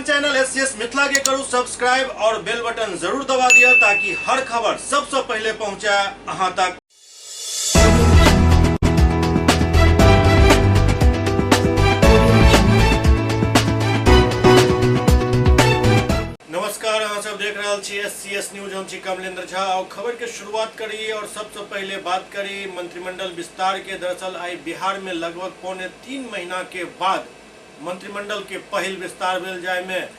अपन channel SCS Mithila के करू subscribe और बेल बटन जरूर दबा दिया ताकि हर खबर सबसे पहले पहुंचे अहां तक। नमस्कार, अहाँ सब देख रहे छी एससीएस न्यूज। हम छी कमलेंद्र झा और खबर के शुरुआत करी और सबसे पहले बात करी मंत्रिमंडल विस्तार के। दरअसल आई बिहार में लगभग पौने 3 महीना के बाद मंत्रिमंडल के पहिल विस्तार भेल, जाय में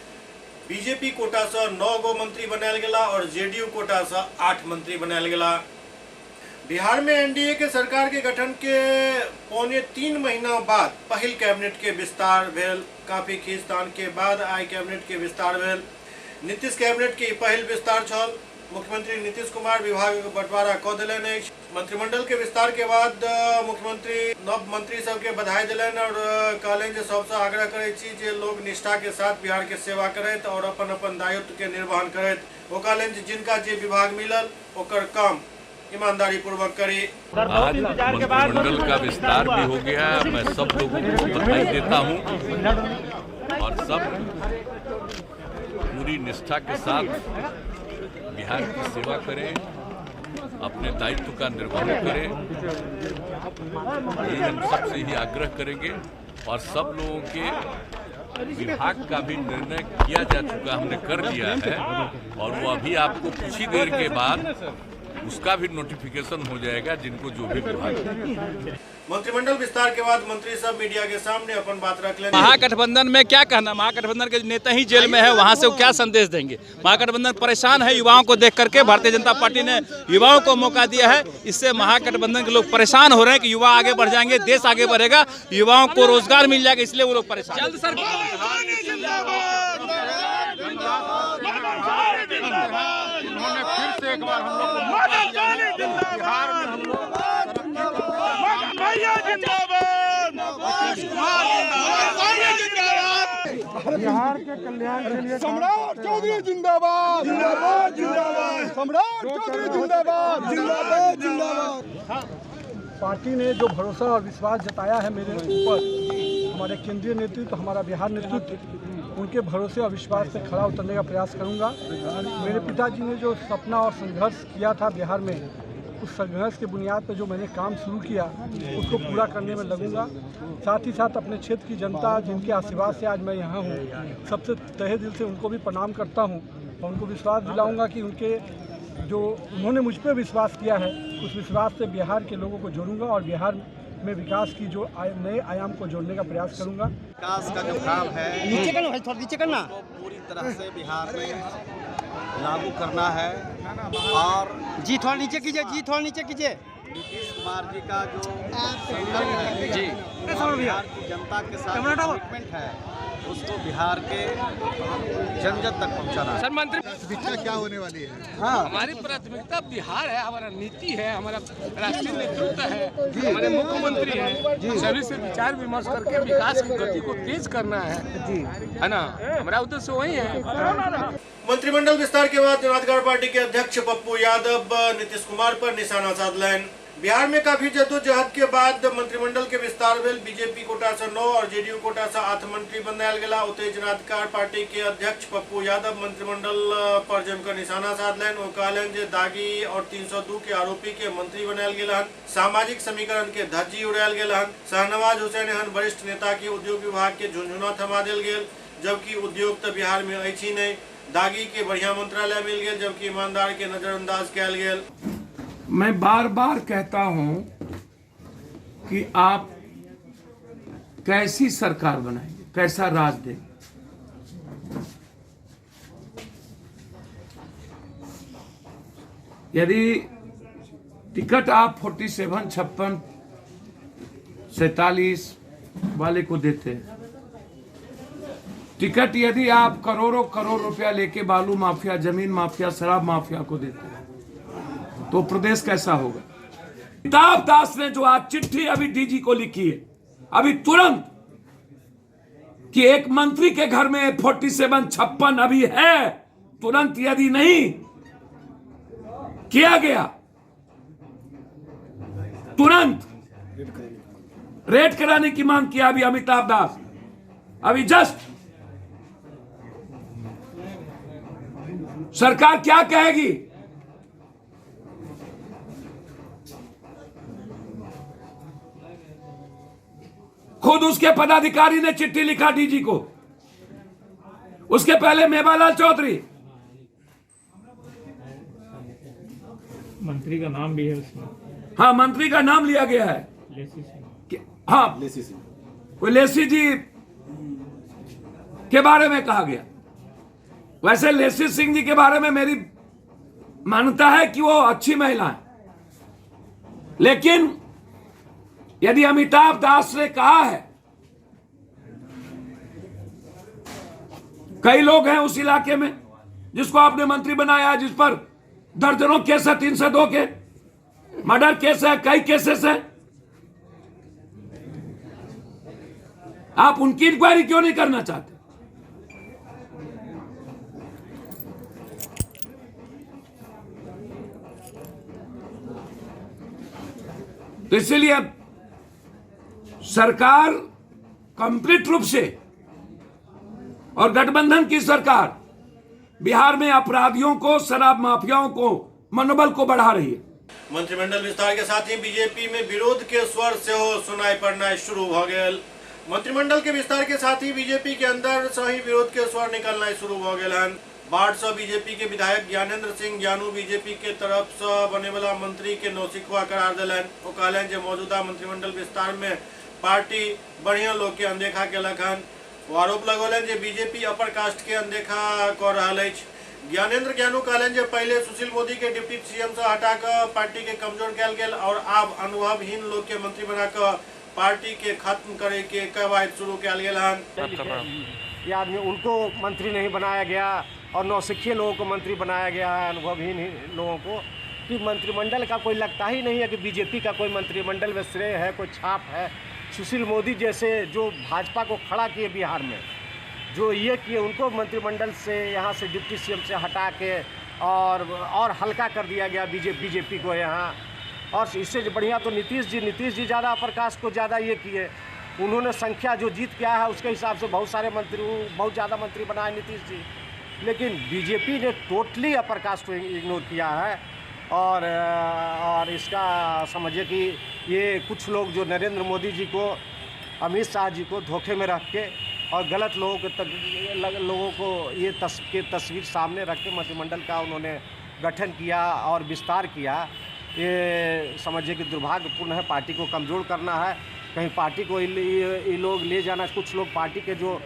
बीजेपी कोटा से 9 गो मंत्री बनायल गेला और जेडीयू कोटा से 8 मंत्री बनायल गेला। बिहार में एनडीए के सरकार के गठन के पौने 3 महीना बाद पहिल कैबिनेट के विस्तार भेल। काफी खींचतान के बाद आई कैबिनेट के विस्तार भेल। नीतीश कैबिनेट के पहिल विस्तार छल। मुख्यमंत्री नीतीश कुमार विभाग बंटवारा कऽ देलनि अछि। मंत्रिमंडल के विस्तार के बाद मुख्यमंत्री नव मंत्री सबके बधाई दिलनि और कहलनि जे सबसे आग्रह करैत छी जे लोग निष्ठा के साथ बिहार के सेवा करैत और अपन अपन दायित्व के निर्वहन करैत। वो कहलनि जे जिनका जे विभाग मिलल ओकर काम ईमानदारी पूर्वक करी। आज मंत्रिमंडल का विस्तार भी हो गया। मैं सब लोगों को बधाई देता हूँ और सब पूरी निष्ठा के साथ बिहार की सेवा करें, अपने दायित्व का निर्वहन करें। ये हम सबसे ही आग्रह करेंगे और सब लोगों के विभाग का भी निर्णय किया जा चुका, हमने कर लिया है और वो अभी आपको कुछ ही देर के बाद उसका भी नोटिफिकेशन हो जाएगा जिनको जो भी विभाग। मंत्रिमंडल विस्तार के बाद मंत्री सब मीडिया के सामने अपन बात रख लेंगे। महागठबंधन में क्या कहना, महागठबंधन के नेता ही जेल में है, वहां से वो क्या संदेश देंगे? महागठबंधन परेशान है युवाओं को देख करके। भारतीय जनता पार्टी ने युवाओं को मौका दिया है, इससे महागठबंधन के लोग परेशान हो रहे हैं कि युवा आगे बढ़ जाएंगे, देश आगे बढ़ेगा, युवाओं को रोजगार मिल जाएगा, इसलिए वो लोग परेशान। जल्द उन्होंने फिर से एक बार हम लोग बिहार में हम लोग बिहार के कल्याण के लिए सम्राट चौधरी जिंदाबाद, जिंदाबाद, जिंदाबाद, सम्राट चौधरी जिंदाबाद, जिंदाबाद, जिंदाबाद। पार्टी ने जो भरोसा और विश्वास जताया है मेरे ऊपर, हमारे केंद्रीय नेतृत्व, हमारा बिहार नेतृत्व, उनके भरोसे और विश्वास से खड़ा उतरने का प्रयास करूंगा। मेरे पिताजी ने जो सपना और संघर्ष किया था बिहार में, उस संघर्ष के बुनियाद पर जो मैंने काम शुरू किया उसको पूरा करने में लगूंगा। साथ ही साथ अपने क्षेत्र की जनता जिनके आशीर्वाद से आज मैं यहाँ हूँ, सबसे तहे दिल से उनको भी प्रणाम करता हूँ और उनको विश्वास दिलाऊंगा कि उनके जो उन्होंने मुझ पर विश्वास किया है, उस विश्वास से बिहार के लोगों को जोड़ूंगा और बिहार में विकास की जो नए आयाम को जोड़ने का प्रयास करूंगा। विकास का जो काम है नीचे करना, थोड़ा नीचे करना, तो पूरी तरह से बिहार में लागू करना है और जी थोड़ा नीचे कीजिए, जी थोड़ा नीचे कीजिए। नीतीश कुमार जी का जो संकल्प है जी और बिहार की जनता के साथ कमिटमेंट है, उसको बिहार के जन जन तक पहुंचाना। सर मंत्री शिक्षा क्या होने वाली है? हाँ, हमारी प्राथमिकता बिहार है, हमारा नीति है, हमारा राष्ट्रीय नेतृत्व है, हमारे मुख्यमंत्री हैं, सभी से विचार विमर्श करके विकास की गति को तेज करना है ना, हमारा उद्देश्य वही है। मंत्रिमंडल विस्तार के बाद जनाधिकार पार्टी के अध्यक्ष पप्पू यादव नीतीश कुमार पर निशाना साधलनि। बिहार में काफी जद्दोजहद के बाद मंत्रिमंडल के विस्तार भेल। बीजेपी कोटा से 9 और जेडीयू कोटा से 8 मंत्री बनायल गेला। ओते जनाधिकार पार्टी के अध्यक्ष पप्पू यादव मंत्रिमंडल पर जमकर निशाना साधलनि। वो कहलनि जे दागी और 302 के आरोपी के मंत्री बनायल गेल हन, सामाजिक समीकरण के धज्जी उड़ायल गेल हन, शहनवाज हुसैन एहन वरिष्ठ नेता के उद्योग विभाग के झुनझुना थमा देल गेल, जबकि उद्योग तो बिहार में अछि ही नहीं। दागी के बढ़िया मंत्रालय मिल गया, जबकि ईमानदार के नजरअंदाज कैल गेल। मैं बार बार कहता हूं कि आप कैसी सरकार बनाएंगे, कैसा राज देंगे। यदि टिकट आप 47, 56, 47 वाले को देते हैं, टिकट यदि आप करोड़ों करोड़ रुपया लेके बालू माफिया, जमीन माफिया, शराब माफिया को देते हैं, तो प्रदेश कैसा होगा? अमिताभ दास ने जो आज चिट्ठी अभी डीजी को लिखी है, अभी तुरंत, कि एक मंत्री के घर में 47, 56 अभी है, तुरंत यदि नहीं किया गया, तुरंत रेड कराने की मांग किया अभी अमिताभ दास, अभी जस्ट सरकार क्या कहेगी? खुद उसके पदाधिकारी ने चिट्ठी लिखा डीजी को, उसके पहले मेवालाल चौधरी, मंत्री का नाम भी है उसमें। हाँ, मंत्री का नाम लिया गया है। हाँ, कोई लेसी जी के बारे में कहा गया। वैसे लेसी सिंह जी के बारे में मेरी मान्यता है कि वो अच्छी महिला है, लेकिन यदि अमिताभ दास ने कहा है, कई लोग हैं उस इलाके में जिसको आपने मंत्री बनाया है, जिस पर दर्जनों केस है, 302 के मर्डर केस है, कई केसेस हैं, आप उनकी इंक्वायरी क्यों नहीं करना चाहते? तो इसलिए सरकार कंप्लीट रूप से और गठबंधन की सरकार बिहार में अपराधियों को, शराब माफियाओं को, मनोबल को बढ़ा रही है। मंत्रिमंडल विस्तार के साथ ही बीजेपी में विरोध के स्वर से सुनाई पड़ना शुरू हो गए। मंत्रिमंडल के विस्तार के साथ ही बीजेपी के अंदर सही विरोध के स्वर निकलना शुरू हो गए। बाढ़ से बीजेपी के विधायक ज्ञानेंद्र सिंह ज्ञानू बीजेपी के तरफ से बने वाला मंत्री के नौसिखवा करार दिलन। वो कहलन जे मौजूदा मंत्रिमंडल विस्तार में पार्टी बढ़िया लोग के अनदेखा केलक हन। वो आरोप लगौलन जे बीजेपी अपर कास्ट के अनदेखा कर रहा है। ज्ञानेंद्र ज्ञानू कहलन जे पहले सुशील मोदी के डिप्टी सीएम से हटाकर पार्टी के कमजोर कल गेल और अब अनुभवहीन लोग के मंत्री बनाकर पार्टी के खत्म करे के कवायद शुरू कल गेल हन। ये आदमी उनको मंत्री नहीं बनाया गया और नौसिखिए लोगों को मंत्री बनाया गया है, अनुभवहीन लोगों को, कि मंत्रिमंडल का कोई लगता ही नहीं है कि बीजेपी का कोई मंत्रिमंडल में श्रेय है, कोई छाप है। सुशील मोदी जैसे जो भाजपा को खड़ा किए बिहार में, जो ये किए, उनको मंत्रिमंडल से यहाँ से डिप्टी सीएम से हटा के और हल्का कर दिया गया बीजेपी को यहाँ। और इससे बढ़िया तो नीतीश जी ज़्यादा अपर कास्ट को ज़्यादा ये किए। उन्होंने संख्या जो जीत क्या है उसके हिसाब से बहुत ज़्यादा मंत्री बनाए नीतीश जी, लेकिन बीजेपी ने टोटली अपर कास्ट को इग्नोर किया है। और इसका समझिए कि ये कुछ लोग जो नरेंद्र मोदी जी को, अमित शाह जी को धोखे में रख के और गलत लोगों को ये तस्वीर सामने रख के मंत्रिमंडल का उन्होंने गठन किया और विस्तार किया। ये समझिए कि दुर्भाग्यपूर्ण है। पार्टी को कमज़ोर करना है, कहीं पार्टी को ये लोग ले जाना। कुछ लोग पार्टी के जो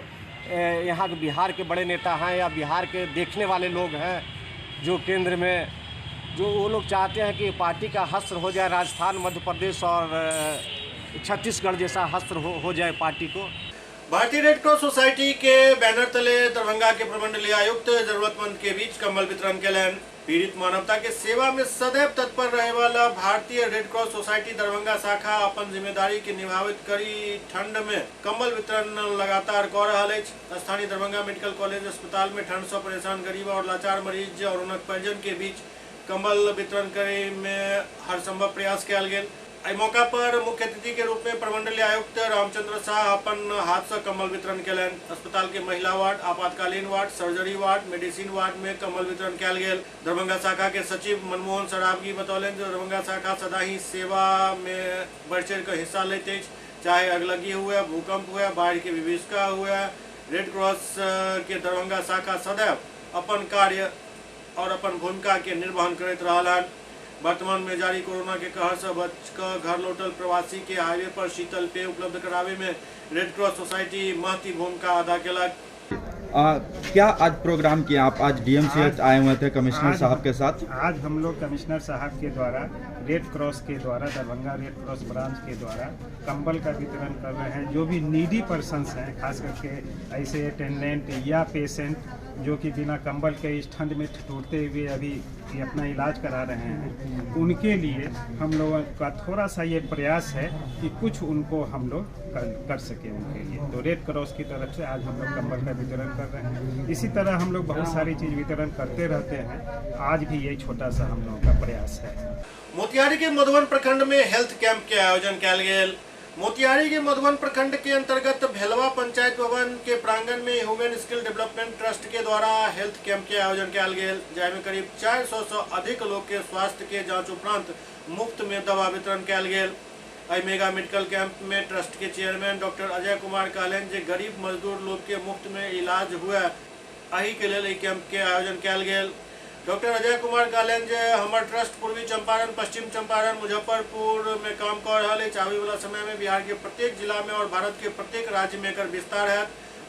यहाँ के बिहार के बड़े नेता हैं या बिहार के देखने वाले लोग हैं, जो केंद्र में, जो वो लोग चाहते हैं कि पार्टी का हस्त्र हो जाए, राजस्थान, मध्य प्रदेश और छत्तीसगढ़ जैसा हस्त्र हो जाए पार्टी को। भारतीय रेड क्रॉस सोसाइटी के बैनर तले दरभंगा के प्रमंडलीय आयुक्त जरूरतमंद के बीच कंबल वितरण केलन। पीड़ित मानवता के सेवा में सदैव तत्पर रहे वाला भारतीय रेड क्रॉस सोसाइटी दरभंगा शाखा अपन जिम्मेदारी के निभावित करी ठंड में कंबल वितरण लगातार कर रहा है। स्थानीय दरभंगा मेडिकल कॉलेज अस्पताल में ठंड से परेशान गरीब और लाचार मरीज और उनक परिजन के बीच कंबल वितरण करे में हर संभव प्रयास किया गेल। मौका पर मुख्य अतिथि के रूप में प्रमंडलीय आयुक्त रामचंद्र शाह अपन हाथ से कंबल वितरण केलन। अस्पताल के महिला वार्ड, आपातकालीन ward, surgery ward, medicine ward में कंबल वितरण किया गेल। दरभंगा शाखा के सचिव मनमोहन सरावगी बतौलन जो दरभंगा शाखा सदा ही सेवा में बढ़ चढ़ कर हिस्सा लेते, चाहे अगलगी हुआ, भूकंप हुआ, बाढ़ की विभीषिका हुआ। रेड क्रॉस के दरभंगा शाखा सदैव अपन कार्य और अपन भूमिका के निर्वहन करते रहा। वर्तमान में जारी कोरोना के कहर से बचकर घर लौटल प्रवासी के हाईवे पर शीतल पेय उपलब्ध करावे में रेड क्रॉस सोसाइटी महती भूमिका अदा केलक। क्या आज प्रोग्राम किया आप? आज डीएमसीएच आए हुए थे कमिश्नर साहब के साथ। आज हम लोग कमिश्नर साहब के द्वारा रेड क्रॉस के द्वारा, दरभंगा रेड क्रॉस ब्रांच के द्वारा कंबल का वितरण कर रहे हैं। जो भी नीडी पर्सन्स हैं, खास करके ऐसे अटेंडेंट या पेशेंट जो कि बिना कंबल के इस ठंड में ठिठुरते हुए अभी अपना इलाज करा रहे हैं, उनके लिए हम लोगों का थोड़ा सा ये प्रयास है कि कुछ उनको हम लोग कर सकें उनके लिए। तो रेड क्रॉस की तरफ से आज हम लोग कंबल का वितरण कर रहे हैं। इसी तरह हम लोग बहुत सारी चीज़ वितरण करते रहते हैं। आज भी यही छोटा सा हम लोगों का प्रयास है। मोतिहारी के मधुबन प्रखंड में हेल्थ कैंप के आयोजन किया गेल। मोतिहारी के मधुबन प्रखंड के अंतर्गत भेलवा पंचायत भवन के प्रांगण में ह्यूमन स्किल डेवलपमेंट ट्रस्ट के द्वारा हेल्थ कैंप के आयोजन किया गेल, जाहिमे करीब 400 से अधिक लोग के स्वास्थ्य के जांच उपरांत मुफ्त में दवा वितरण किया गेल। आई मेगा मेडिकल कैंप में ट्रस्ट के चेयरमैन डॉक्टर अजय कुमार कहलन जे गरीब मजदूर लोग के मुफ्त में इलाज हुए एहि के लेल कैंप के आयोजन किया गेल। डॉक्टर अजय कुमार कहलन जे हमर ट्रस्ट पूर्वी चंपारण, पश्चिम चंपारण, मुजफ्फरपुर में काम कर रहा है। आवे वाला समय में बिहार के प्रत्येक जिला में और भारत के प्रत्येक राज्य में एकर विस्तार है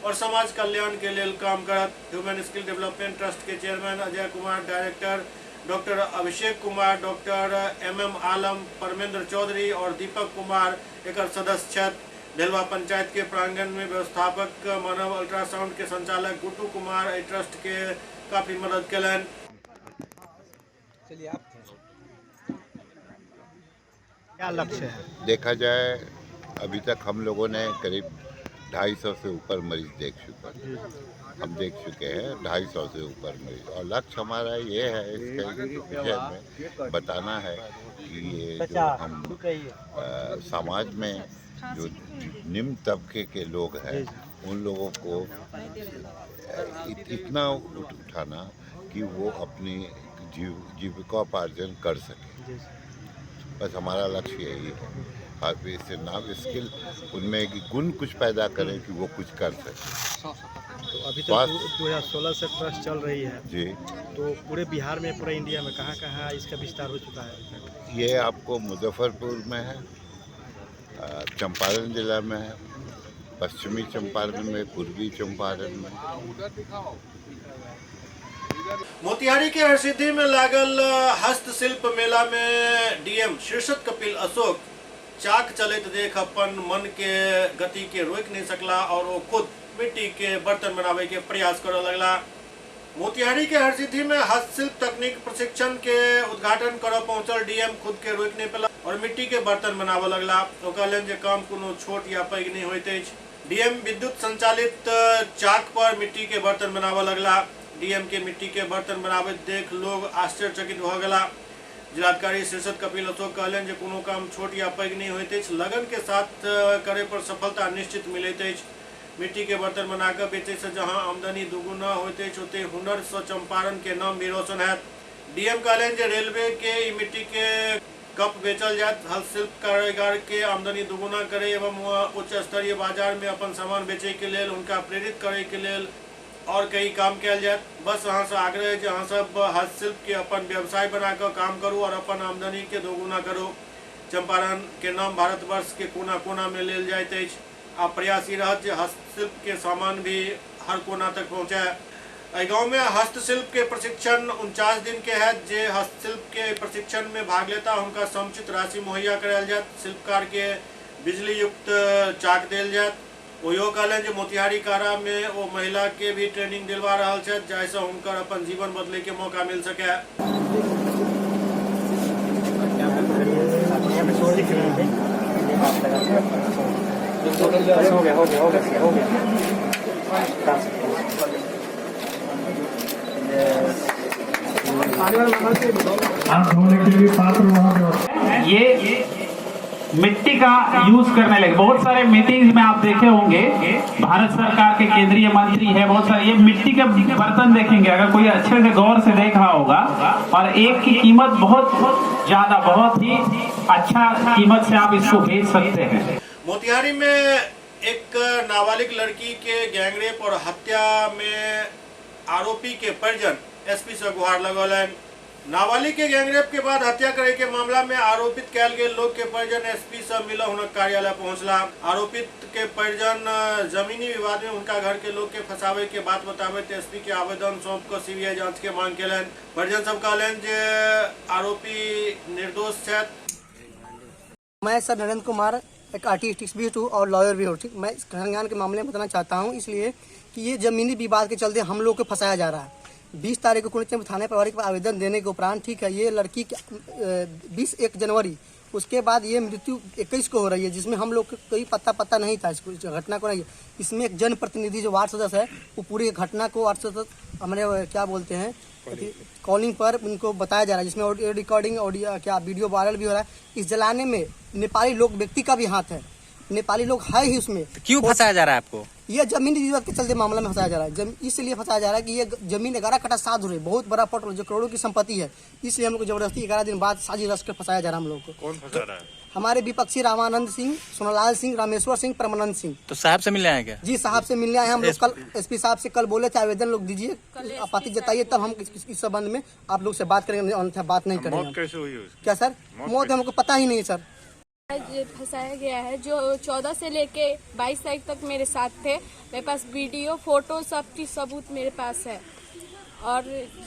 और समाज कल्याण के लिए काम करत। ह्यूमन स्किल डेवलपमेंट ट्रस्ट के chairman Ajay Kumar, director doctor Abhishek Kumar, doctor MM Alam, Parmendra Chaudhary और दीपक कुमार एकर सदस्य छथि। भेलवा पंचायत के प्रांगण में व्यवस्थापक मानव अल्ट्रासाउंड के संचालक गुड्डू कुमार ट्रस्ट के काफी मदद कलन। क्या लक्ष्य है? देखा जाए अभी तक हम लोगों ने करीब 250 से ऊपर मरीज देख चुके हैं 250 से ऊपर मरीज, और लक्ष्य हमारा ये है इसके विषय में बताना है कि ये जो हम समाज में जो निम्न तबके के लोग हैं उन लोगों को इतना उठाना कि वो अपनी जीविकोपार्जन कर सके, बस हमारा लक्ष्य यही है। आप इससे नाम स्किल उनमें कि गुण कुछ पैदा करें कि वो कुछ कर सके। तो अभी तक 2016 से ट्रस्ट चल रही है जी, तो पूरे बिहार में, पूरे इंडिया में कहाँ इसका विस्तार हो चुका है? ये आपको मुजफ्फरपुर में है, चंपारण जिला में है, पश्चिमी चंपारण में, पूर्वी चंपारण में। मोतिहारी के हरसिद्धि में लागल हस्तशिल्प मेला में डीएम शीर्षत कपिल अशोक चाक चलत देख अपन मन के गति के रोक नहीं सकला और वो खुद मिट्टी के बर्तन बनावे के प्रयास करे लगला। मोतिहारी के हरसिद्धि में हस्तशिल्प तकनीक प्रशिक्षण के उद्घाटन कर पहुंचल डीएम खुद के रोक नहीं पेला और मिट्टी के बर्तन बनावे लगला। वो कहलन जे काम कोनो छोट या पैघ नहीं होइत अछि। डीएम विद्युत संचालित चाक पर मिट्टी के बर्तन बनावे लगला। डीएम के मिट्टी के बर्तन बनावे देख लोग आश्चर्यचकित भ गेला। जिलाधिकारी शीर्षत कपिल अशोक कहलन जे कोनो काम छोट या पैघ नहीं होइत अछि, लगन के साथ करे पर सफलता निश्चित मिलैत अछि। मिट्टी के बर्तन बनाकर बेचे से जहां आमदनी दुगुना होइत अछि ओते हुनर से चंपारण के नाम भी रोशन हैत। डीएम कहलन जे रेलवे के ई मिट्टी के कप बेचल जात, हस्तशिल्प कारीगर के आमदनी दुगुना करे एवं उच्च स्तरीय बाजार में अपन सामान बेचे के लेल उनका प्रेरित करे के लेल और कई काम किया जाए। बस अहाँ से आग्रह है अहाँ सब हस्तशिल्प के अपन व्यवसाय बनाकर काम करूँ और अपन आमदनी के दोगुना करूँ। चंपारण के नाम भारतवर्ष के कोना कोना में लेल जाइत अछि। आप प्रयास रहत जे हस्तशिल्प के सामान भी हर कोना तक पहुँचाए। गाँव में हस्तशिल्प के प्रशिक्षण 49 दिन के है। जे हस्तशिल्प के प्रशिक्षण में भाग लेता उनका समुचित राशि मुहैया करायल जाए। शिल्पकार के बिजली युक्त चाक देल जाए। ओयो कहलन जे मोतिहारी कारा में वो महिला के भी ट्रेनिंग दिलवा रहल छथि जाहिसँ हुनकर अपन जीवन बदले के मौका मिल सके। ये मिट्टी का यूज करने लगे। बहुत सारे मीटिंग्स में आप देखे होंगे, भारत सरकार के केंद्रीय मंत्री है, बहुत सारे ये मिट्टी के बर्तन देखेंगे अगर कोई अच्छे से गौर से देख रहा होगा, और एक की कीमत बहुत ज्यादा, बहुत ही अच्छा कीमत से आप इसको बेच सकते हैं। मोतिहारी में एक नाबालिग लड़की के गैंगरेप और हत्या में आरोपी के परिजन एसपी से गुहार लगौलन। नाबालिग के गैंगरेप के बाद हत्या करे के मामला में आरोपित कैल गए लोग के परिजन एसपी से मिला हुनक कार्यालय पहुंचला। आरोपित के परिजन जमीनी विवाद में उनका घर के लोग के फंसावे के बात बतावे एसपी के आवेदन सौंप कर सीबीआई जांच के मांग केलन। परिजन सब कहलन जे आरोपी निर्दोष छथि। मैं सर नरेंद्र कुमार एक आर्टिस्ट भी हूँ और लॉयर भी हूँ। ठीक, मैं इस खनन के मामले में बताना चाहता हूँ इसलिए कि ये जमीनी विवाद के चलते हम लोग को फंसाया जा रहा है। 20 तारीख को कुछ थाने प्रभारी पर आवेदन देने के उपरांत, ठीक है, ये लड़की 21 जनवरी उसके बाद ये मृत्यु 21 को हो रही है, जिसमें हम लोग को कोई पता नहीं था इसको, घटना को नहीं। इसमें एक जनप्रतिनिधि जो वार्ड सदस्य है वो पूरी घटना को वार्ड सदस्य हमारे क्या बोलते हैं कॉलिंग पर उनको बताया जा रहा है, जिसमें ऑडियो रिकॉर्डिंग, ऑडियो क्या वीडियो वायरल भी हो रहा है। इस जलाने में नेपाली लोग व्यक्ति का भी हाथ है। नेपाली लोग है ही उसमें। क्यों फंसाया जा रहा है आपको? ये जमीनी विवाद के चलते मामला में फंसाया जा रहा है। इसलिए फंसाया जा रहा है कि ये जमीन 11 कट्ठा 7 धुरे बहुत बड़ा पट जो करोड़ों की संपत्ति है, इसलिए हम लोग जबरदस्ती 11 दिन बाद साजिश रच कर फंसाया जा रहा है हम लोग को। कौन फंसा रहा है? हमारे विपक्षी रामानंद सिंह, सोनालाल सिंह, रामेश्वर सिंह, परमानंद सिंह। तो साहब से मिलने आए क्या? जी साहब से मिलने आए हैं हम लोग। कल एसपी साहब से कल बोले थे आवेदन लोग दीजिए, आपत्ति जताइए, तब हम इस संबंध में आप लोग से बात करेंगे, अन्यथा बात नहीं करेंगे। मौत कैसे हुई? क्या सर? मौत हमको पता ही नहीं सर। फंसाया गया है जो 14 से लेके 22 तारीख तक मेरे साथ थे। मेरे पास वीडियो, फोटो, सब चीज सबूत मेरे पास है और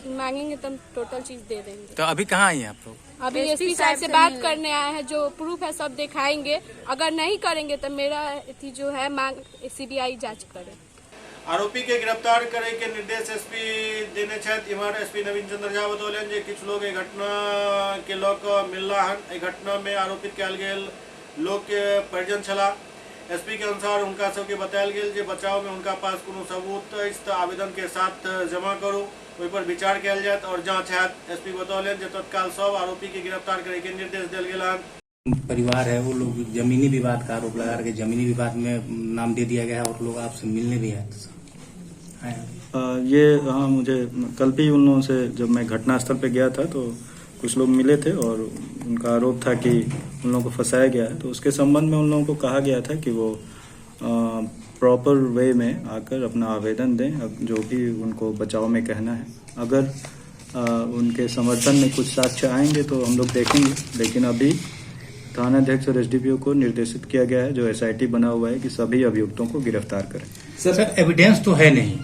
मांगेंगे तो हम टोटल चीज दे देंगे। तो अभी कहाँ आई हैं आप लोग? अभी एसपी साहब से बात करने आए हैं, जो प्रूफ है सब दिखाएंगे। अगर नहीं करेंगे तो मेरा जो है मांग सीबीआई जांच करे। आरोपी के गिरफ्तार करे के निर्देश एसपी देने छथि। इमहर एसपी नवीन चंद्र झा बतौलन जे किछु लोग एहि घटना के लऽ कऽ मिलला हन। एहि घटना में आरोपित कयल गेल लोग के परिजन छलाह। एसपी के अनुसार उनका सबके बतायल गेल जे बचाव में उनका पास कोनो सबूत अछि तऽ आवेदन के साथ जमा करू, ओहि पर विचार कयल जायत और जांच हैत। एसपी बतौलन जे तत्काल सब आरोपी के गिरफ्तार करे के निर्देश देल गेल हन। परिवार है वो लोग जमीनी विवाद का आरोप लगा के जमीनी विवाद में नाम दे दिया गया है और लोग आपसे मिलने भी आए। ये हाँ, मुझे कल भी उन लोगों से जब मैं घटनास्थल पे गया था तो कुछ लोग मिले थे और उनका आरोप था कि उन लोगों को फंसाया गया है। तो उसके संबंध में उन लोगों को कहा गया था कि वो प्रॉपर वे में आकर अपना आवेदन दें, जो भी उनको बचाव में कहना है। अगर उनके समर्थन में कुछ साक्ष्य आएंगे तो हम लोग देखेंगे, लेकिन अभी थानाध्यक्ष और एसडीपीओ को निर्देशित किया गया है, जो एसआईटी बना हुआ है, कि सभी अभियुक्तों को गिरफ्तार करें। सर एविडेंस तो है नहीं,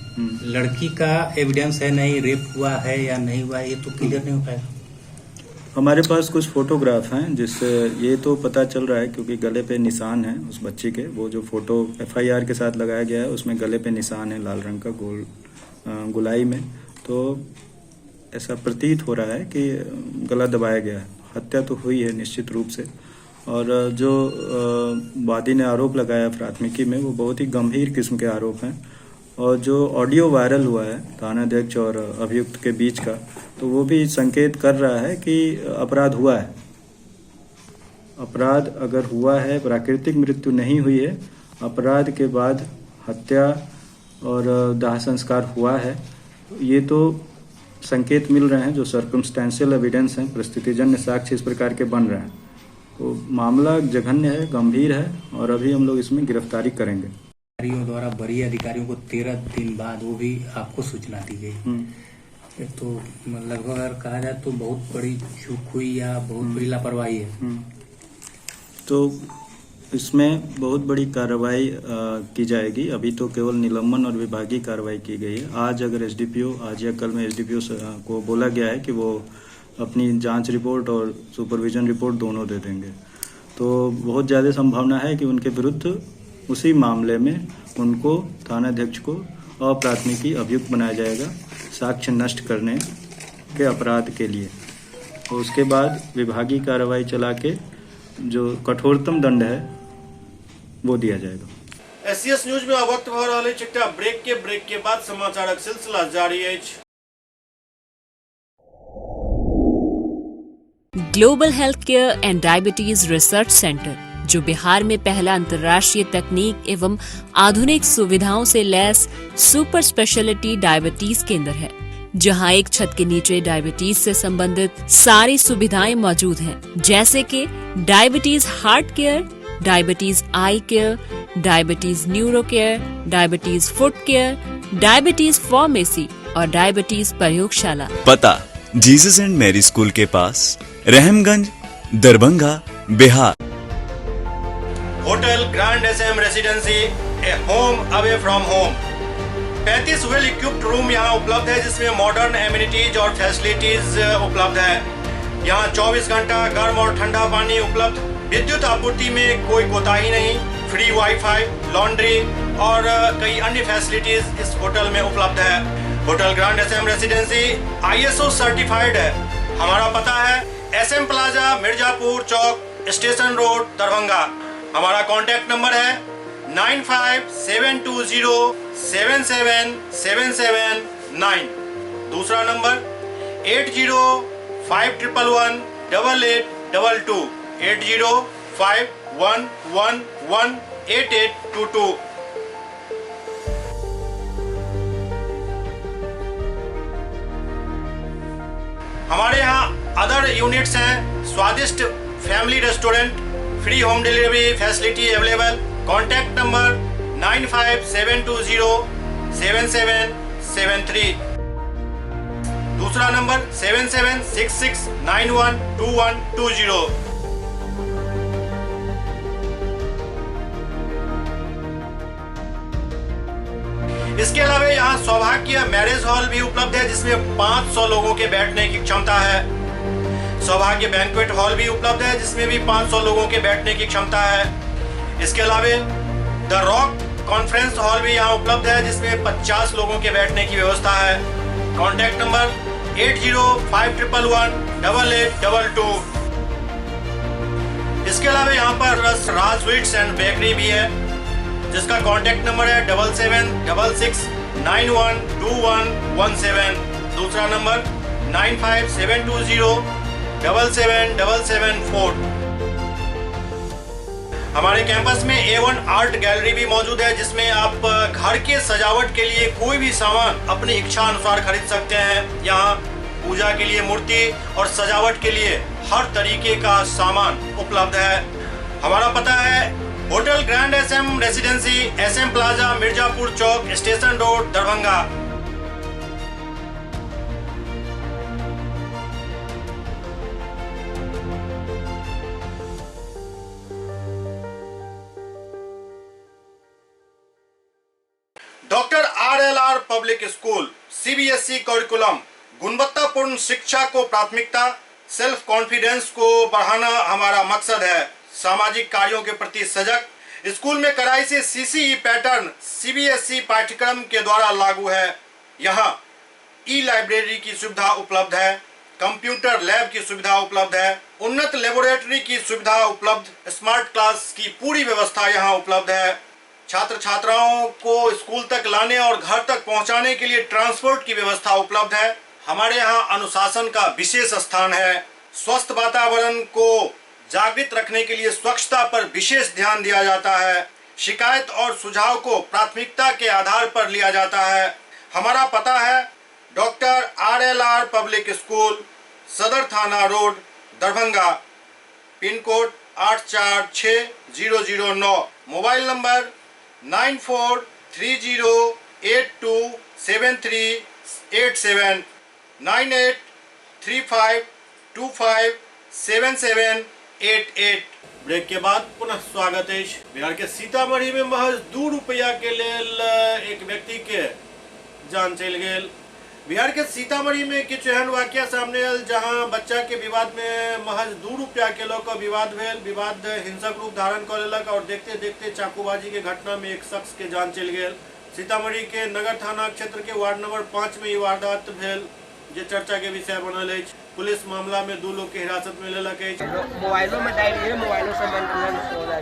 लड़की का एविडेंस है नहीं, रेप हुआ है या नहीं हुआ ये तो क्लियर नहीं हो पाएगा। हमारे पास कुछ फोटोग्राफ हैं जिससे ये तो पता चल रहा है, क्योंकि गले पे निशान है उस बच्ची के। वो जो फोटो एफआईआर के साथ लगाया गया है उसमें गले पे निशान है लाल रंग का गोल गुलाई में। तो ऐसा प्रतीत हो रहा है कि गला दबाया गया है। हत्या तो हुई है निश्चित रूप से। और जो वादी ने आरोप लगाया प्राथमिकी में वो बहुत ही गंभीर किस्म के आरोप हैं। और जो ऑडियो वायरल हुआ है थानाध्यक्ष और अभियुक्त के बीच का, तो वो भी संकेत कर रहा है कि अपराध हुआ है। अपराध अगर हुआ है, प्राकृतिक मृत्यु नहीं हुई है, अपराध के बाद हत्या और दाह संस्कार हुआ है, ये तो संकेत मिल रहे हैं। जो सर्कमस्टेंशियल एविडेंस हैं, परिस्थितिजन्य साक्ष्य इस प्रकार के बन रहे हैं। तो मामला जघन्य है, गंभीर है और अभी हम लोग इसमें गिरफ्तारी करेंगे। अधिकारियों द्वारा वरीय अधिकारियों को 13 दिन बाद वो भी आपको सूचना दी गई। तो लगभग अगर कहा जाए तो बहुत बड़ी चूक हुई या बहुत बड़ी लापरवाही है। तो इसमें बहुत बड़ी कार्रवाई की जाएगी। अभी तो केवल निलंबन और विभागीय कार्रवाई की गई है। आज अगर एसडीपीओ, आज या कल में एसडीपीओ को बोला गया है कि वो अपनी जांच रिपोर्ट और सुपरविजन रिपोर्ट दोनों दे देंगे, तो बहुत ज़्यादा संभावना है कि उनके विरुद्ध उसी मामले में उनको थानाध्यक्ष को अप्राथमिकी अभियुक्त बनाया जाएगा साक्ष्य नष्ट करने के अपराध के लिए। और उसके बाद विभागीय कार्रवाई चला के जो कठोरतम दंड है वो दिया जाएगा। एससीएस न्यूज में अब वक्त भऽ रहल अछि एकटा ब्रेक के बाद समाचारक सिलसिला जारी अछि। Global health care and diabetes research centre, जो बिहार में पहला अंतर्राष्ट्रीय तकनीक एवं आधुनिक सुविधाओं से लैस सुपर स्पेशलिटी डायबिटीज केंद्र है, जहां एक छत के नीचे डायबिटीज से संबंधित सारी सुविधाएं मौजूद हैं, जैसे कि diabetes heart care, diabetes eye care, diabetes neuro care, diabetes foot care, diabetes pharmacy और डायबिटीज प्रयोगशाला। पता जीसस एंड मैरी स्कूल के पास, Rahamganj, Darbhanga, Bihar. Hotel grand SM residency, a home away from home. 35 well equipped room यहाँ उपलब्ध है, जिसमें modern amenities और फैसिलिटीज उपलब्ध है। यहाँ 24 घंटा गर्म और ठंडा पानी उपलब्ध। विद्युत आपूर्ति में कोई कोताही नहीं। फ्री वाईफाई, लॉन्ड्री और कई अन्य फैसिलिटीज इस होटल में उपलब्ध है। Hotel grand SM residency ISO certified है। हमारा पता है SM plaza, Mirzapur Chowk, station road, Darbhanga. हमारा कॉन्टैक्ट नंबर है 9572077779। दूसरा नंबर 8051118822 8051118822। 91118822। हमारे यहाँ अदर यूनिट्स हैं स्वादिष्ट family restaurant, free home delivery facility available. Contact number 9572077773। दूसरा नंबर 7766912120। इसके अलावा यहाँ सौभाग्य मैरिज हॉल भी उपलब्ध है जिसमें 500 लोगों के बैठने की क्षमता है। सौभाग्य बैंक्वेट हॉल भी उपलब्ध है जिसमें भी 500 लोगों के बैठने की क्षमता है। इसके अलावा द रॉक कॉन्फ्रेंस हॉल भी यहाँ उपलब्ध है जिसमें 50 लोगों के बैठने की व्यवस्था है। Contact number 8051118822। इसके अलावा यहाँ पर राज स्वीट्स एंड बेकरी भी है जिसका कॉन्टैक्ट नंबर है 7766912117। दूसरा नंबर 9572077774। हमारे कैंपस में A1 आर्ट गैलरी भी मौजूद है जिसमें आप घर के सजावट के लिए कोई भी सामान अपनी इच्छा अनुसार खरीद सकते हैं। यहाँ पूजा के लिए मूर्ति और सजावट के लिए हर तरीके का सामान उपलब्ध है। हमारा पता है hotel grand SM residency, SM plaza, Mirzapur Chowk, station road, Darbhanga. Doctor RLR public school CBSE curriculum, गुणवत्तापूर्ण शिक्षा को प्राथमिकता, सेल्फ कॉन्फिडेंस को बढ़ाना हमारा मकसद है। सामाजिक कार्यों के प्रति सजग। स्कूल में कड़ाई से CCE पैटर्न CBSE पाठ्यक्रम के द्वारा लागू है। यहाँ ई-लाइब्रेरी की सुविधा उपलब्ध है, कंप्यूटर लैब की सुविधा उपलब्ध है, उन्नत लेबोरेटरी की सुविधा उपलब्ध, स्मार्ट क्लास की पूरी व्यवस्था यहाँ उपलब्ध है। छात्र छात्राओं को स्कूल तक लाने और घर तक पहुंचाने के लिए ट्रांसपोर्ट की व्यवस्था उपलब्ध है। हमारे यहाँ अनुशासन का विशेष स्थान है। स्वस्थ वातावरण को जागृत रखने के लिए स्वच्छता पर विशेष ध्यान दिया जाता है। शिकायत और सुझाव को प्राथमिकता के आधार पर लिया जाता है। हमारा पता है doctor RLR public school, Sadar Thana road, Darbhanga, pin code 846009। Mobile number 9430827387, 9835257788। Break के बाद पुनः स्वागत है। बिहार के सीतामढ़ी में महज 2 रुपया के लेल एक व्यक्ति के जान चल गए। बिहार के सीतामढ़ी में किछु एहन वाक्य सामने आयल जहां बच्चा के विवाद में महज 2 रुपया के लऽ कऽ विवाद भेल। विवाद हिंसक रूप धारण कर लेलक और देखते देखते चाकूबाजी के घटना में एक शख्स के जान चल गए। सीतामढ़ी के नगर थाना क्षेत्र के वार्ड नंबर 5 में ये वारदात भेल जे चर्चा के विषय बनल है। पुलिस मामला में 2 लोग के हिरासत में लेलक है। मोबाइलों में डाल दिए, मोबाइलों से मेंटेनेंस हो जाए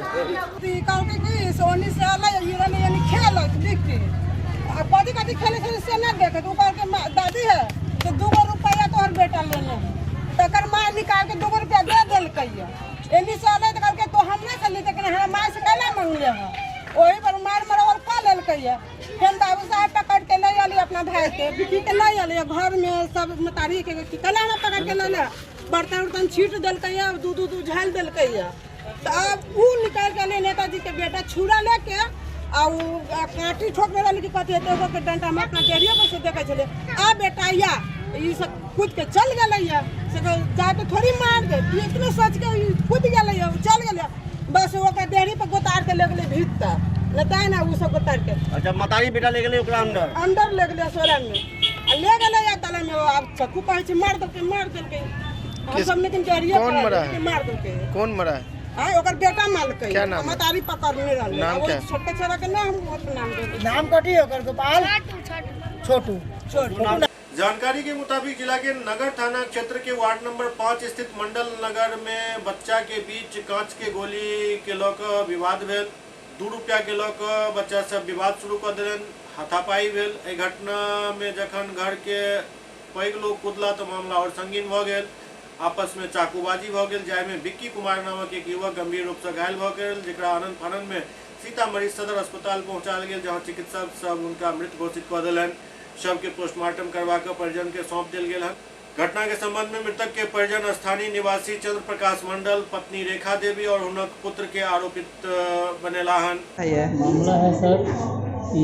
कथी कथी खेले से ना देखे तो के दादी है तो 2 रुपया तोहर बेटा लेने तकर माँ निकाल के 2 रुपया दे दिलक एनी साल करके तो हम नहीं चली लेकिन हमारा माँ से कैला मांगले है वही पर मार मरवल कह लेलक फिर बाबू साहब पकड़ के ले आली अपना भाई के बिकी के ले आली घर में सब मतारी के कला ना पकड़ के ले बर्तन उर्तन छीट दिलक दूध झाल दिलक तो अब वो निकाल के ले नेताजी के बेटा छुरा लेके काटी ठोकने वाली की कथी एगो के डंटा में अपना डेरिया पर से देखे चले आ बेटा या ये सब कूद के चल गए से जाके थोड़ी मार दे इतने सोच के कूद गए चल गए बस वो डेरी पर गोतार के ले गए भीतर लेता है ना वो सब गोतार के। अच्छा मतारी बेटा ले गए अंदर ले गए सोलन में ले गए या तले में अब चक्कू कहे मार दे हम सब लेकिन डेरिया मार दे कौन मरा है? हां ओकर बेटा मालक है। क्या नाम? मतारी पकड़ने रहले। नाम क्या? छोटे छोरा के नाम नाम कथी ओकर गोपाल छोटू। जानकारी के मुताबिक जिला के नगर थाना क्षेत्र के वार्ड नंबर 5 स्थित मंडल नगर में बच्चा के बीच कांच के गोली के लऽ कऽ विवाद भेल। 2 रुपया के लऽ कऽ बच्चा सब विवाद शुरू कर देलन। हाथापाई भेल। एहि घटना में जखन घर के पैघ लोग कूदला तो मामला और संगीन भऽ गेल। आपस में चाकूबाजी भ गेल, जाय में विक्की कुमार नामक एक युवक गंभीर रूप से घायल भ गेल, जेकरा आनंद फानन में सीतामढ़ी सदर अस्पताल पहुंचाल गेल, जहां चिकित्सक सब उनका मृत घोषित कर दिलन। शव के पोस्टमार्टम करवा कर परिजन के सौंप दिल गेल। घटना के संबंध में मृतक के परिजन स्थानीय निवासी चंद्र प्रकाश मंडल, पत्नी रेखा देवी और उनक पुत्र के आरोपित बनेला हन। मामला है सर कि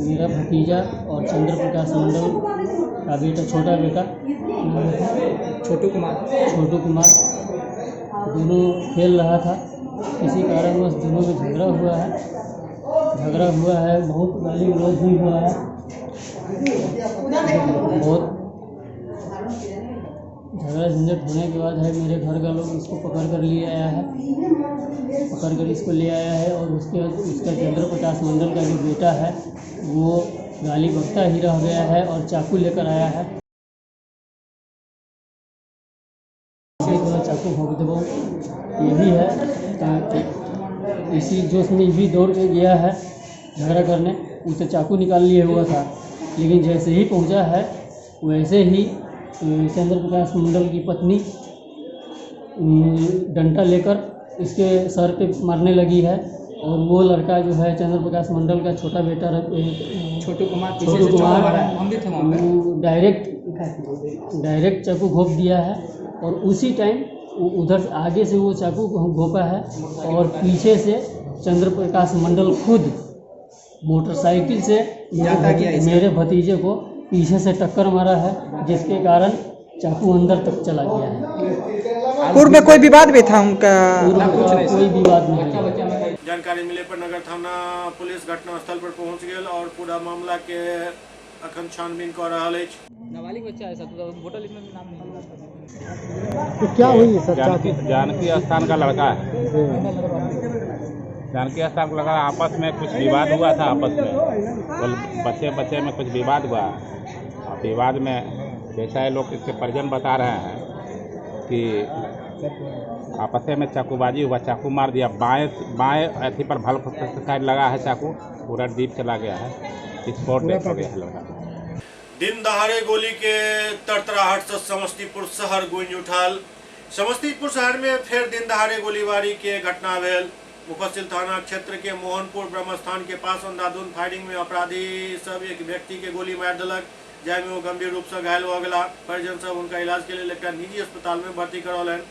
मेरा भतीजा और चंद्र प्रकाश मंडल का बेटा, छोटा बेटा छोटू कुमार दोनों खेल रहा था। किसी कारणवश दोनों में झगड़ा हुआ है, बहुत गाली गलौज भी हुआ है, बहुत झगड़ा झंझट होने के बाद है मेरे घर का लोग इसको पकड़ कर इसको ले आया है और उसके बाद उसका चंद्र प्रकाश मंडल का जो बेटा है वो गाली बकता ही रह गया है और चाकू लेकर आया है। चाकू भोंक दो यही है, इसी जोश में भी दौड़ के गया है झगड़ा करने, उसे चाकू निकाल लिए हुआ था, लेकिन जैसे ही पहुंचा है वैसे ही चंद्र प्रकाश मंडल की पत्नी डंडा लेकर इसके सर पे मारने लगी है और वो लड़का जो है चंद्र प्रकाश मंडल का छोटा बेटा छोटू कुमार डायरेक्ट चाकू घोंप दिया है और उसी टाइम उधर आगे से वो चाकू घोंपा है और पीछे से चंद्र प्रकाश मंडल खुद मोटरसाइकिल से मेरे भतीजे को पीछे से टक्कर मारा है, जिसके कारण चाकू अंदर तक चला गया है। पूर्व में कोई विवाद भी था उनका? कोई विवाद नहीं। जानकारी मिले पर नगर थाना पुलिस घटनास्थल पर पहुंच गई और पूरा मामला के अखन छानबीन कर रहा है। नाबालिग बच्चा है सर, वोटर लिस्ट में भी नाम नहीं। तो क्या हुई है सर? जानकी स्थान का लड़का है, जानकी स्थान का लड़का, आपस में कुछ विवाद हुआ था, आपस में बच्चे में कुछ विवाद हुआ और विवाद में जैसा ये लोग इसके परिजन बता रहे हैं कि आपस में चाकूबाजी हुआ, चाकू मार दिया, बाएं अथी पर भल साइड लगा है चाकू, पूरा डीप चला गया है, स्पॉट डेथ हो गया है लड़का। दिन दहाड़े गोली के तड़तड़ाहट से समस्तीपुर शहर गूंज उठल। समस्तीपुर शहर में फिर दिन दहाड़े गोलीबारी के घटना भेल। मुफस्सिल थाना क्षेत्र के मोहनपुर ब्रह्मस्थान के पास अंधाधुंध फायरिंग में अपराधी सब एक व्यक्ति के गोली मार दिलक, जाय में वो गंभीर रूप से घायल हो गया। परिजन सब उनका इलाज के लिए एक निजी अस्पताल में भर्ती करौलन।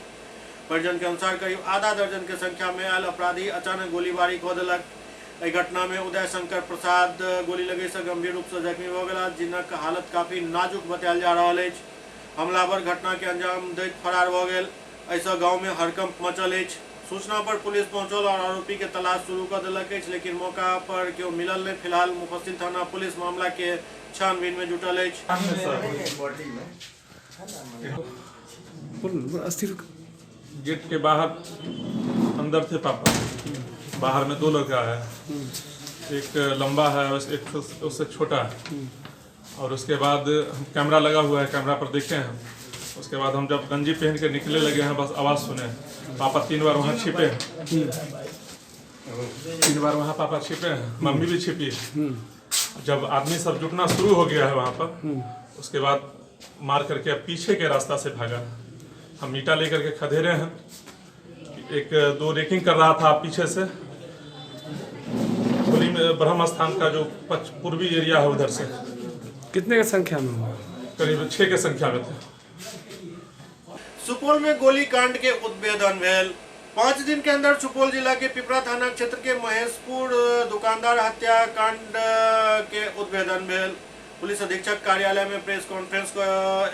परिजन के अनुसार करीब आधा दर्जन के संख्या में आयल अपराधी अचानक गोलीबारी कऽ देलक। एहि घटना में उदय शंकर प्रसाद गोली लगे से गंभीर रूप से जख्मी हो गया, जिनक हालत काफी नाजुक बतायल जा रहा है। हमलावर घटना के अंजाम दैत फरार हो गए। ऐसा गाँव में हड़कंप मचल है। सूचना पर पुलिस पहुंचल और आरोपी के तलाश शुरू कर दिलक, लेकिन मौका पर क्यों मिलल नहीं। फिलहाल मुफस्सिल थाना पुलिस मामला के छानबीन में जुटल है। गेट के बाहर अंदर थे पापा, बाहर में दो लड़का है, एक लंबा है और एक उससे छोटा है। और उसके बाद कैमरा लगा हुआ है, कैमरा पर देखे हैं। उसके बाद हम जब गंजी पहन के निकले लगे हैं, बस आवाज़ सुने, पापा 3 बार वहाँ छिपे हैं, 3 बार वहाँ पापा छिपे हैं, मम्मी भी छिपी है। जब आदमी सब जुटना शुरू हो गया है वहाँ पर, उसके बाद मार करके पीछे के रास्ता से भागा। हम ईटा लेकर के खदेरे हैं, 1-2 रेकिंग कर रहा था पीछे से, खुली में ब्रह्म स्थान का जो पूर्वी एरिया है उधर से। कितने की संख्या में? करीब 6 के संख्या में थे। सुपौल में गोलीकांड के उद्भेदन भेल। 5 दिन के अंदर सुपौल जिला के पिपरा थाना क्षेत्र के महेशपुर दुकानदार हत्याकांड के उद्भेदन भेल। पुलिस अधीक्षक कार्यालय में प्रेस कॉन्फ्रेंस को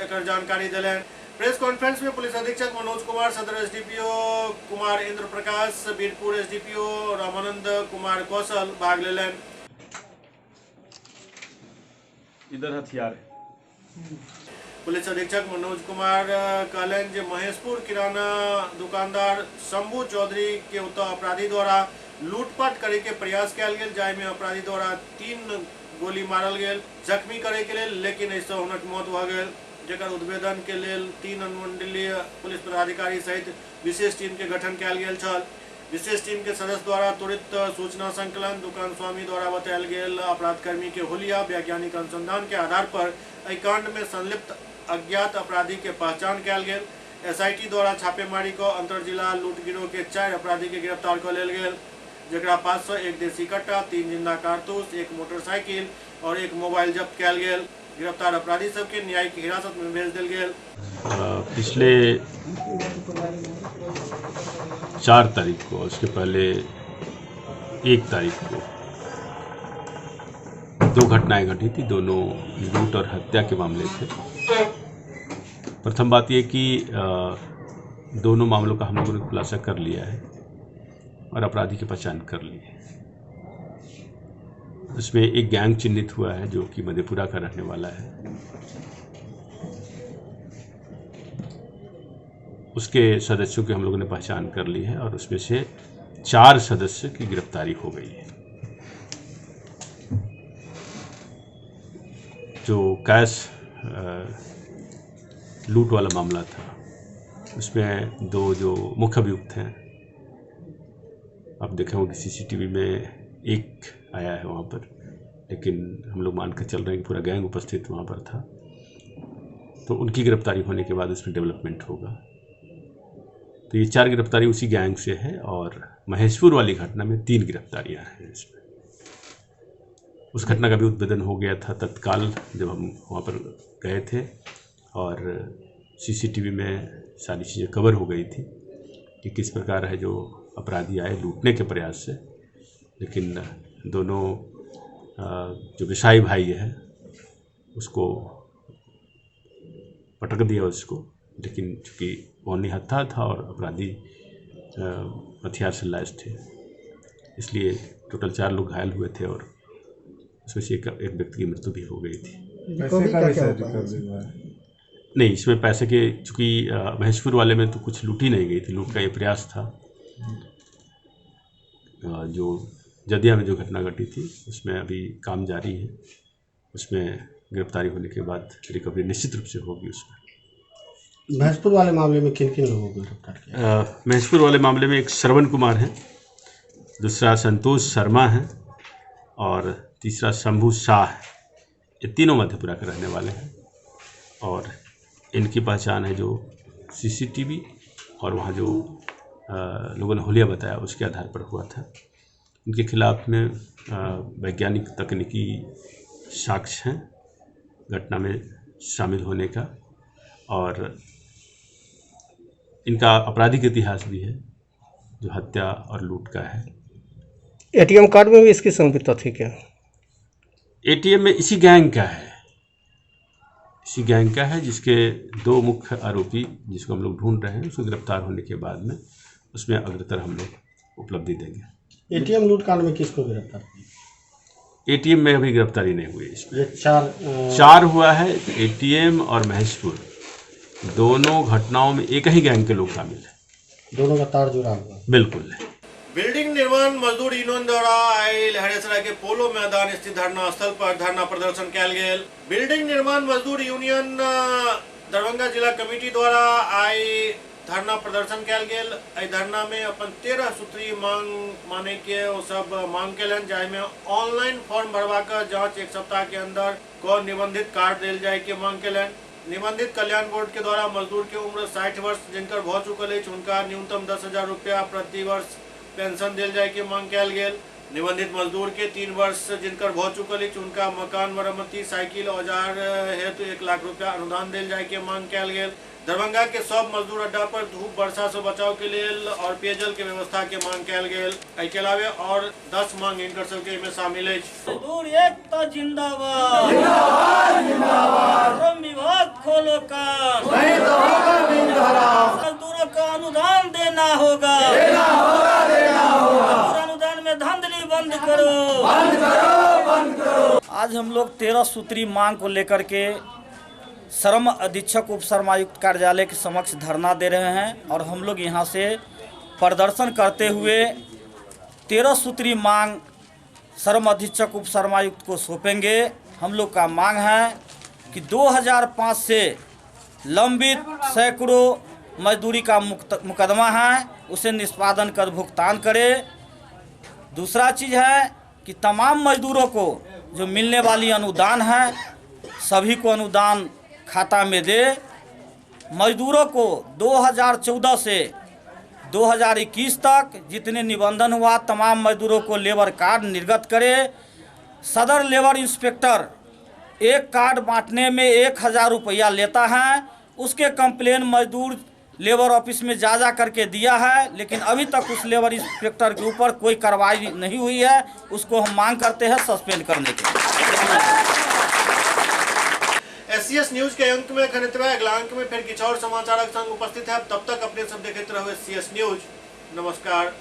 एक जानकारी दिलन। प्रेस कॉन्फ्रेंस में पुलिस अधीक्षक मनोज कुमार, सदर एसडीपीओ कुमार इंद्र प्रकाश, बीरपुर एसडीपीओ रामानंद कुमार कौशल भाग लेलन। इधर हथियार है। पुलिस अधीक्षक मनोज कुमार कहलन जे महेशपुर किराना दुकानदार शंभू चौधरी के उत्तर अपराधी द्वारा लूटपाट करे के प्रयास कयल गेल, जाय में अपराधी द्वारा 3 गोली मारल गेल जख्मी करे के लेल, लेकिन ऐसा हुनक मौत भ गेल। जेकर उद्भेदन के लेल 3 अनुमंडलीय पुलिस पदाधिकारी सहित विशेष टीम के गठन कयल गेल छल। विशेष टीम के सदस्य द्वारा त्वरित सूचना संकलन, दुकान स्वामी द्वारा बतायल गेल अपराध कर्मी के हुलिया वैज्ञानिक अनुसंधान के आधार पर एहि कांड में संलिप्त अज्ञात अपराधी के पहचान कयल गेल। SIT द्वारा छापेमारी को अंतर जिला लूट गिरोह के 4 अपराधी के गिरफ्तार कर लेल गेल, जकरा पास से 1 देसी कट्टा, 3 जिंदा कारतूस, 1 मोटरसाइकिल और 1 मोबाइल जब्त कयल गेल। गिरफ्तार अपराधी सबके न्यायिक हिरासत में भेज दिल गेल। पिछले 4 तारीख को, उसके पहले 1 तारीख को 2 घटनाएं घटी थी। दोनों लूट और हत्या के मामले थे। प्रथम बात यह कि दोनों मामलों का हम लोगों ने खुलासा कर लिया है और अपराधी की पहचान कर ली है। उसमें एक गैंग चिन्हित हुआ है जो कि मधेपुरा का रहने वाला है। उसके सदस्यों की हम लोगों ने पहचान कर ली है और उसमें से 4 सदस्य की गिरफ्तारी हो गई है। जो कैश लूट वाला मामला था, उसमें 2 जो मुख्य अभियुक्त हैं, आप देखे होंगे CCTV में 1 आया है वहाँ पर, लेकिन हम लोग मान कर चल रहे हैं कि पूरा गैंग उपस्थित वहाँ पर था। तो उनकी गिरफ्तारी होने के बाद उसमें डेवलपमेंट होगा। तो ये 4 गिरफ्तारी उसी गैंग से है और महेशपुर वाली घटना में 3 गिरफ्तारियाँ हैं इसमें। उस घटना का भी उद्भेदन हो गया था तत्काल जब हम वहाँ पर गए थे और CCTV में सारी चीज़ें कवर हो गई थी कि किस प्रकार है जो अपराधी आए लूटने के प्रयास से, लेकिन दोनों जो विषाई भाई है उसको पटक दिया उसको, लेकिन चूँकि वो निहत्था था और अपराधी हथियार से लैस थे, इसलिए टोटल 4 लोग घायल हुए थे और उसमें से एक व्यक्ति की मृत्यु भी हो गई थी। पैसे का क्या नहीं, इसमें पैसे के, चूँकि महेशपुर वाले में तो कुछ लूटी नहीं गई थी, लूट का ये प्रयास था। जो जदिया में जो घटना घटी थी उसमें अभी काम जारी है, उसमें गिरफ्तारी होने के बाद रिकवरी निश्चित रूप से होगी। उसमें महेशपुर वाले मामले में किन किन लोगों को गिरफ्तार किया? महेशपुर वाले मामले में एक श्रवण कुमार है, दूसरा संतोष शर्मा है और तीसरा शंभू शाह है। ये तीनों मधेपुरा के रहने वाले हैं और इनकी पहचान है जो CCTV और वहाँ जो लोगों ने हुलिया बताया उसके आधार पर हुआ था। इनके खिलाफ में वैज्ञानिक तकनीकी साक्ष्य हैं घटना में शामिल होने का और इनका आपराधिक इतिहास भी है जो हत्या और लूट का है। ATM कार्ड में भी इसकी संलिप्तता थी क्या? ATM में इसी गैंग का है, इसी गैंग का है जिसके 2 मुख्य आरोपी जिसको हम लोग ढूंढ रहे हैं, उसको गिरफ्तार होने के बाद में उसमें अग्रतर हम लोग उपलब्धि देंगे। ATM लूट कांड में किसको गिरफ्तार किया? ATM में अभी गिरफ्तारी नहीं हुई। इसमें ये 4 हुआ है। ATM और महेशपुर दोनों घटनाओं में एक ही गैंग के लोग शामिल हैं। दोनों का तार जुड़ा हुआ? बिल्कुल। बिल्डिंग निर्माण मजदूर यूनियन द्वारा आई लहरेसराय के पोलो मैदान स्थित धरना स्थल पर धरना प्रदर्शन कयल गेल। बिल्डिंग निर्माण मजदूर यूनियन दरभंगा जिला कमेटी द्वारा आई धरना प्रदर्शन कयल गेल। एहि धरना में अपन 13 सूत्री मांग माने के वो सब मांग केलन, जाहिमे ऑनलाइन फॉर्म भरवा कर जांच 1 सप्ताह के अंदर को निबंधित कार्ड देल जाए के मांग केलन। निबंधित कल्याण बोर्ड के द्वारा मजदूर के उम्र 60 वर्ष जिनकर भ चुकल है उनका न्यूनतम 10,000 रुपया प्रति वर्ष पेंशन दिल जाए के मांग कयल गेल। निबंधित मजदूर के 3 वर्ष जिनकर भ चुकल है उनका मकान मरम्मती, साइकिल, औजार हेतु 1 लाख रुपया अनुदान दिल जाए के मांग कयल गेल। दरभंगा के सब मजदूर अड्डा पर धूप वर्षा से बचाव के लिए और पेयजल के व्यवस्था के मांग कयल गेल। एके अलावे और 10 मांग इनकर सबके में शामिल है। मजदूर एकता जिंदाबाद, जिंदाबाद, जिंदाबाद। श्रम विभाग खोलो काम, नहीं तो होगा बिंदाबाद। मजदूरों को अनुदान देना होगा, देना होगा, देना होगा। अनुदान में धांधली बंद करो, बंद करो, बंद करो। आज हम लोग 13 सूत्री मांग को लेकर के श्रम अधीक्षक उप श्रमायुक्त कार्यालय के समक्ष धरना दे रहे हैं और हम लोग यहां से प्रदर्शन करते हुए 13 सूत्री मांग श्रम अधीक्षक उप श्रमायुक्त को सौंपेंगे। हम लोग का मांग है कि 2005 से लंबित सैकड़ों मजदूरी का मुकदमा है, उसे निष्पादन कर भुगतान करे। दूसरा चीज़ है कि तमाम मजदूरों को जो मिलने वाली अनुदान है, सभी को अनुदान खाता में दे। मजदूरों को 2014 से 2021 तक जितने निबंधन हुआ तमाम मजदूरों को लेबर कार्ड निर्गत करे। सदर लेबर इंस्पेक्टर एक कार्ड बांटने में 1000 रुपया लेता है। उसके कंप्लेन मजदूर लेबर ऑफिस में जा करके दिया है, लेकिन अभी तक उस लेबर इंस्पेक्टर के ऊपर कोई कार्रवाई नहीं हुई है। उसको हम मांग करते हैं सस्पेंड करने की। SCS न्यूज के अंक में खनितवा अगला अंक में फिर किछ और समाचारक संग उपस्थित है। तब तक अपने सब देखते रहो SCS न्यूज। नमस्कार।